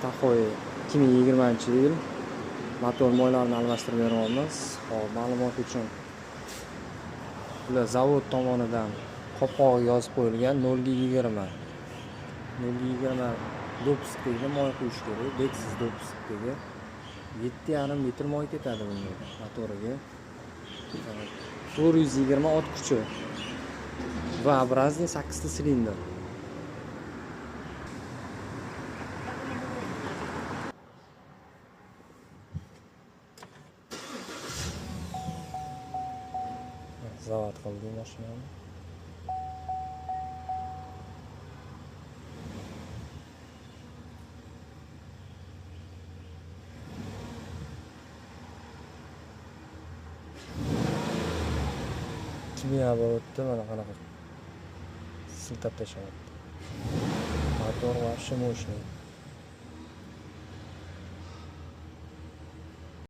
Tahoe 2020-yil motor moylarini almashtirib beryapmiz. Hop, ma'lumot uchun bular zavod tomonidan qopqog'iga yozib qo'yilgan 0:20. 0:20 dopiskdagi moy quyish kerak. Beksiz dopiskdagi 7,5 litr moy ketadi bunga motoriga. 420 ot kuchi va образный 8 ta silindr. Zavod qildik mashinani. Kimyo bo'libdi, mana qanaqa siltab tashlayapti. Motor вообще мощный.